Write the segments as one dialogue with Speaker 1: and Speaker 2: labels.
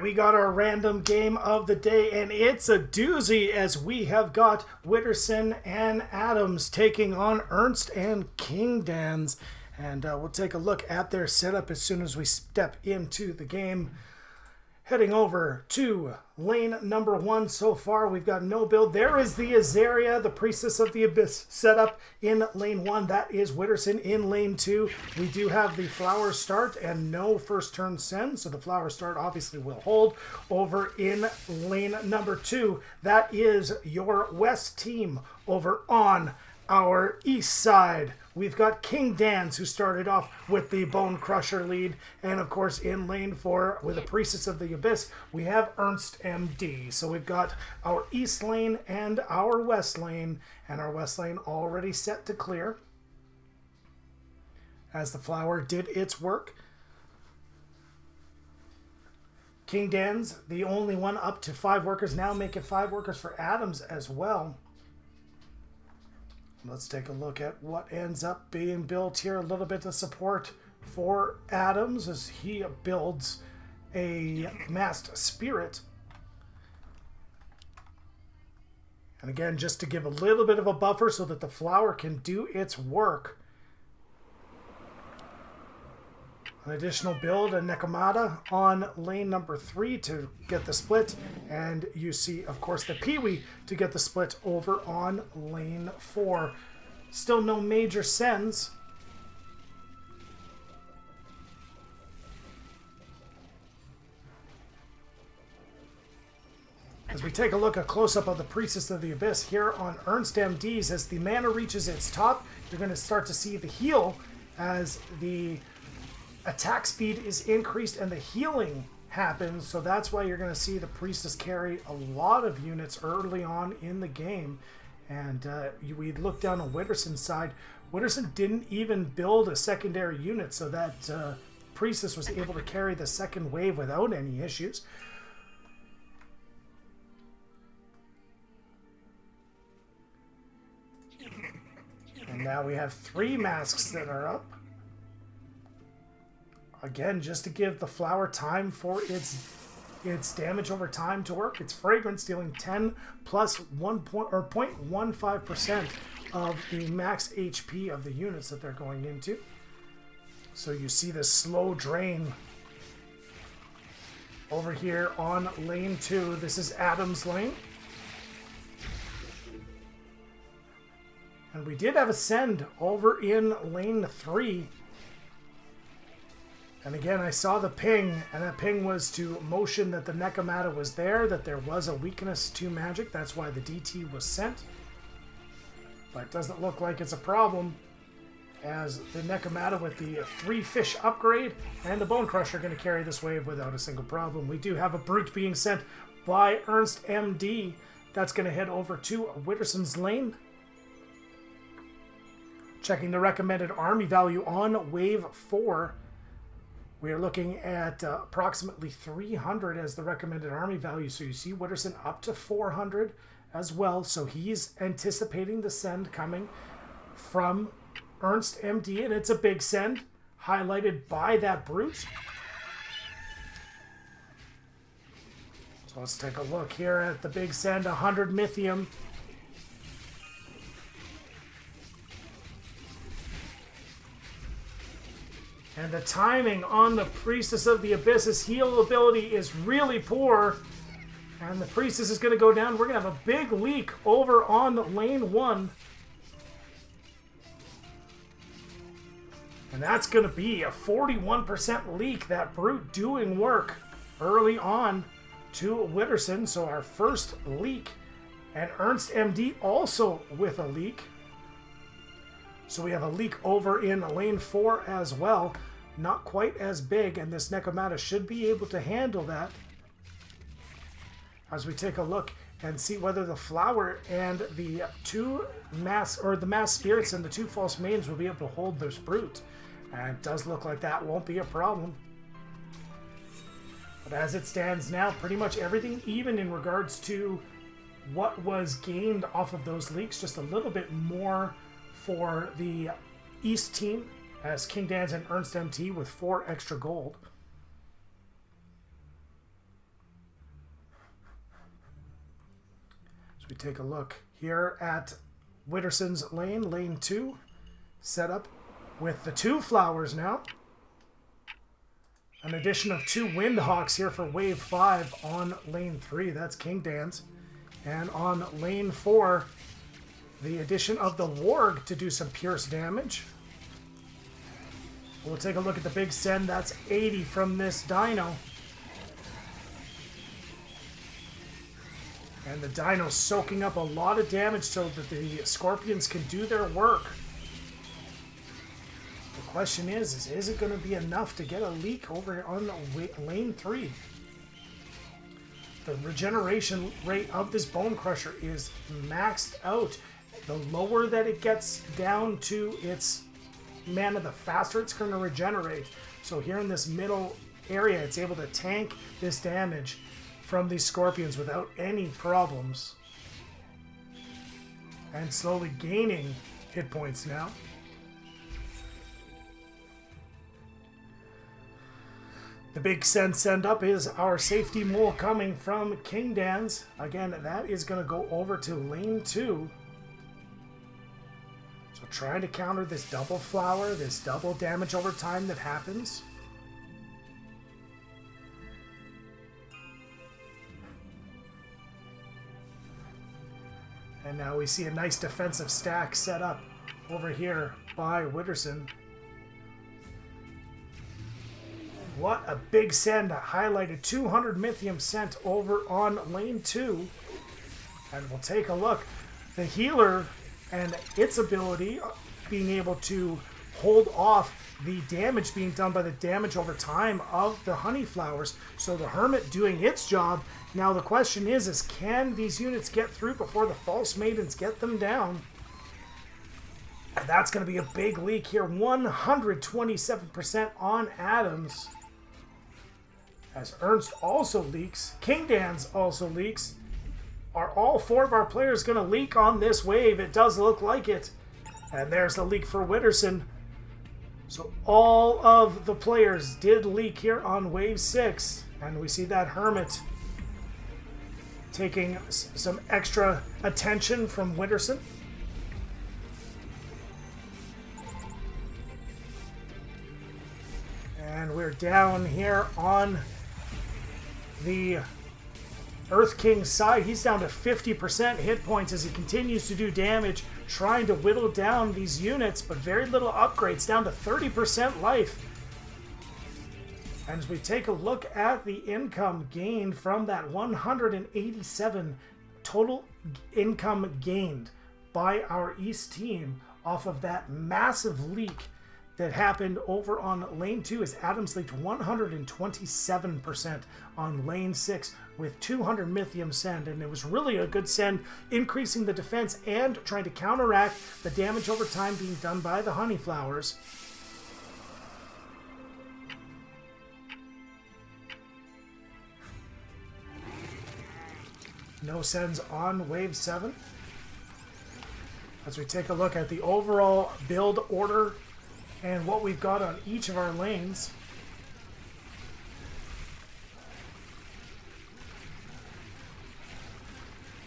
Speaker 1: we got our random game of the day, and it's a doozy as we have got Widderson and Adams taking on Ernst and Kingdanzz. And we'll take a look at their setup as soon as we step into the game. Heading over to lane number 1 so far, we've got no build. There is the Azaria, the Priestess of the Abyss setup in lane 1. That is Widderson in lane 2. We do have the Flower Start and no first turn send, so the Flower Start obviously will hold. Over in lane number 2, that is your West team. Over on our east side, we've got Kingdanzz, who started off with the Bone Crusher lead. And of course, in lane 4, with the Priestess of the Abyss, we have Ernst MD. So we've got our east lane and our west lane. And our west lane already set to clear, as the flower did its work. Kingdanzz, the only one up to 5 workers, now make it 5 workers for Adams as well. Let's take a look at what ends up being built here. A little bit of support for Adams as he builds a masked spirit. And again, just to give a little bit of a buffer so that the flower can do its work. An additional build, a Nekomata on lane number 3 to get the split. And you see, of course, the Peewee to get the split over on lane 4. Still no major sends. As we take a look, a close-up of the Priestess of the Abyss here on Ernst MD's, as the mana reaches its top, you're going to start to see the heal as the attack speed is increased and the healing happens. So that's why you're going to see the Priestess carry a lot of units early on in the game. And we look down on Widderson's side. Widderson didn't even build a secondary unit, so that Priestess was able to carry the second wave without any issues. And now we have 3 masks that are up. Again, just to give the flower time for its damage over time to work. It's fragrance, dealing 10 plus 0.15% of the max HP of the units that they're going into. So you see this slow drain over here on lane 2. This is Adam's lane. And we did have a send over in lane 3. And again, I saw the ping, and that ping was to motion that the Nekomata was there, that there was a weakness to magic. That's why the DT was sent. But it doesn't look like it's a problem, as the Nekomata with the 3 fish upgrade and the Bone Crusher are going to carry this wave without a single problem. We do have a Brute being sent by Ernst MD. That's going to head over to Widderson's lane. Checking the recommended army value on wave 4. We are looking at approximately 300 as the recommended army value. So you see Widderson up to 400 as well. So he's anticipating the send coming from Ernst MD. And it's a big send, highlighted by that Brute. So let's take a look here at the big send, 100 Mythium. And the timing on the Priestess of the Abyss's heal ability is really poor. And the Priestess is going to go down. We're going to have a big leak over on lane 1. And that's going to be a 41% leak. That Brute doing work early on to Widderson. So our first leak. And Ernst MD also with a leak. So we have a leak over in lane 4 as well. Not quite as big, and this Nekomata should be able to handle that. As we take a look and see whether the flower and the 2 mass, or the mass spirits and the 2 false maidens will be able to hold this Brute. And it does look like that won't be a problem. But as it stands now, pretty much everything even in regards to what was gained off of those leaks. Just a little bit more for the East team, as Kingdanzz and Ernst MT with 4 extra gold. we take a look here at Widderson's lane, lane 2, set up with the 2 flowers now. An addition of 2 Windhawks here for wave 5 on lane 3. That's Kingdanzz. And on lane 4, the addition of the Warg to do some pierce damage. We'll take a look at the big send. That's 80 from this Dino. And the Dino's soaking up a lot of damage so that the Scorpions can do their work. The question is it going to be enough to get a leak over on lane 3? The regeneration rate of this Bone Crusher is maxed out. The lower that it gets down to its mana, the faster it's going to regenerate. So here in this middle area, it's able to tank this damage from these Scorpions without any problems. And slowly gaining hit points now. The big send up is our safety mole coming from Kingdanzz. Again, that is going to go over to lane 2. So trying to counter this double flower, this double damage over time that happens. And now we see a nice defensive stack set up over here by Widderson. What a big send, highlighted 200 Mythium sent over on lane 2. And we'll take a look. The healer and its ability being able to hold off the damage being done by the damage over time of the honey flowers. So the Hermit doing its job. Now the question is can these units get through before the False Maidens get them down? And that's going to be a big leak here. 127% on Adams. As Ernst also leaks, Kingdanzz also leaks. Are all 4 of our players going to leak on this wave? It does look like it. And there's the leak for Widderson. So all of the players did leak here on wave 6. And we see that Hermit taking some extra attention from Widderson. And we're down here on the Earth King's side. He's down to 50% hit points as he continues to do damage, trying to whittle down these units, but very little upgrades, down to 30% life. And as we take a look at the income gained from that 187 total income gained by our East team off of that massive leak that happened over on lane 2, as Adams leaked 127% on lane 6 with 200 Mythium send, and it was really a good send, increasing the defense and trying to counteract the damage over time being done by the honey flowers. No sends on wave 7. As we take a look at the overall build order and what we've got on each of our lanes.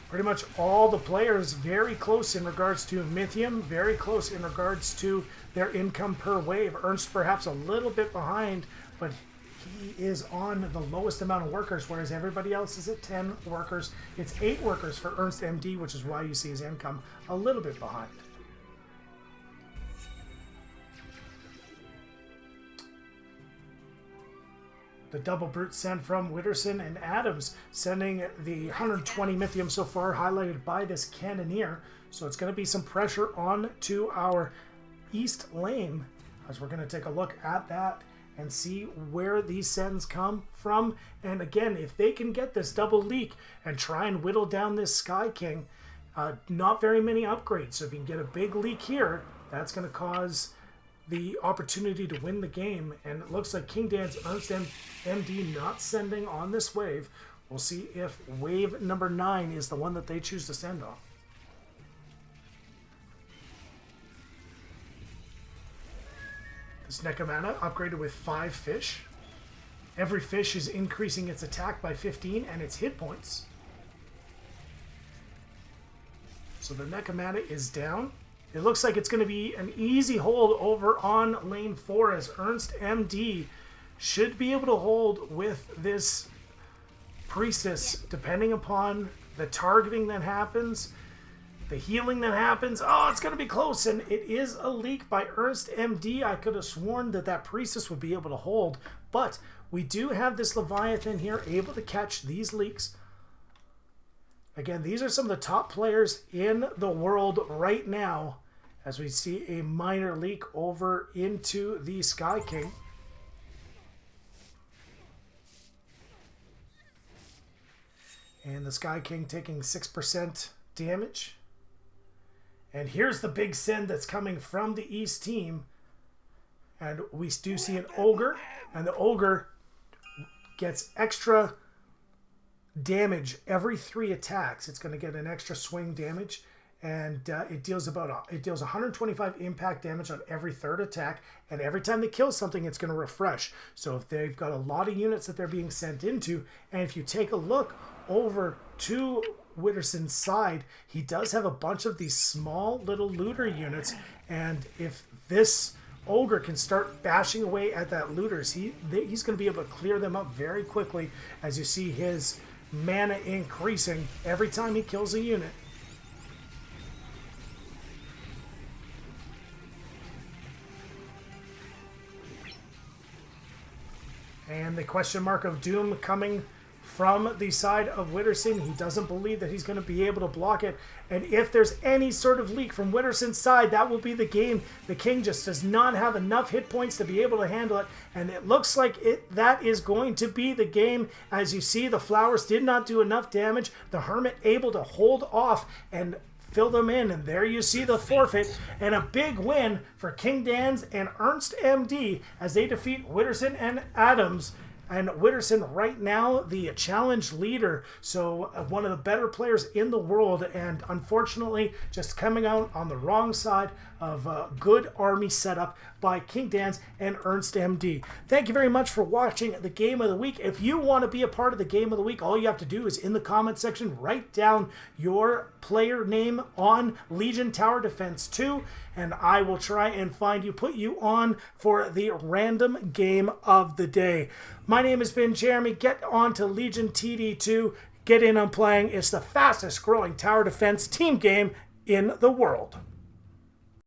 Speaker 1: Pretty much all the players very close in regards to Mythium, very close in regards to their income per wave. Ernst perhaps a little bit behind, but he is on the lowest amount of workers, whereas everybody else is at 10 workers. It's 8 workers for Ernst MD, which is why you see his income a little bit behind. The double brute send from Widderson and Adams, sending the 120 Mythium so far, highlighted by this Cannoneer. So it's going to be some pressure on to our east lane, as we're going to take a look at that and see where these sends come from. And again, if they can get this double leak and try and whittle down this Sky King, not very many upgrades. So if you can get a big leak here, that's going to cause the opportunity to win the game. And it looks like Kingdanzz, Ernst MD not sending on this wave. We'll see if wave number 9 is the one that they choose to send on. This Necromana upgraded with 5 fish. Every fish is increasing its attack by 15 and its hit points. So the Necromata is down. It looks like it's going to be an easy hold over on lane 4 as Ernst MD should be able to hold with this Priestess, depending upon the targeting that happens, the healing that happens. Oh, it's going to be close, and it is a leak by Ernst MD. I could have sworn that that Priestess would be able to hold, but we do have this Leviathan here able to catch these leaks. Again, these are some of the top players in the world right now as we see a minor leak over into the Sky King. And the Sky King taking 6% damage. And here's the big send that's coming from the East team. And we do see an Ogre. And the Ogre gets extra damage every 3 attacks. It's going to get an extra swing damage. And it deals 125 impact damage on every 3rd attack. And every time they kill something, it's going to refresh. So if they've got a lot of units that they're being sent into, and if you take a look over to Widderson's side, he does have a bunch of these small little looter units. And if this Ogre can start bashing away at that looters, he's going to be able to clear them up very quickly as you see his mana increasing every time he kills a unit. And the question mark of doom coming from the side of Widderson. He doesn't believe that he's going to be able to block it. And if there's any sort of leak from Widderson's side, that will be the game. The King just does not have enough hit points to be able to handle it. And it looks like that is going to be the game. As you see, the flowers did not do enough damage. The Hermit able to hold off and fill them in, and there you see the forfeit, and a big win for Kingdanzz and Ernst MD as they defeat Widderson and Adams. And Widderson right now the challenge leader, so one of the better players in the world, and unfortunately just coming out on the wrong side of a good army setup by Kingdanzz and Ernst MD. Thank you very much for watching the Game of the Week. If you want to be a part of the Game of the Week, all you have to do is in the comment section write down your player name on Legion Tower Defense 2, and I will try and find you, put you on for the random game of the day. My name has been Jeremy. Get on to Legion TD2. Get in on playing. It's the fastest growing tower defense team game in the world.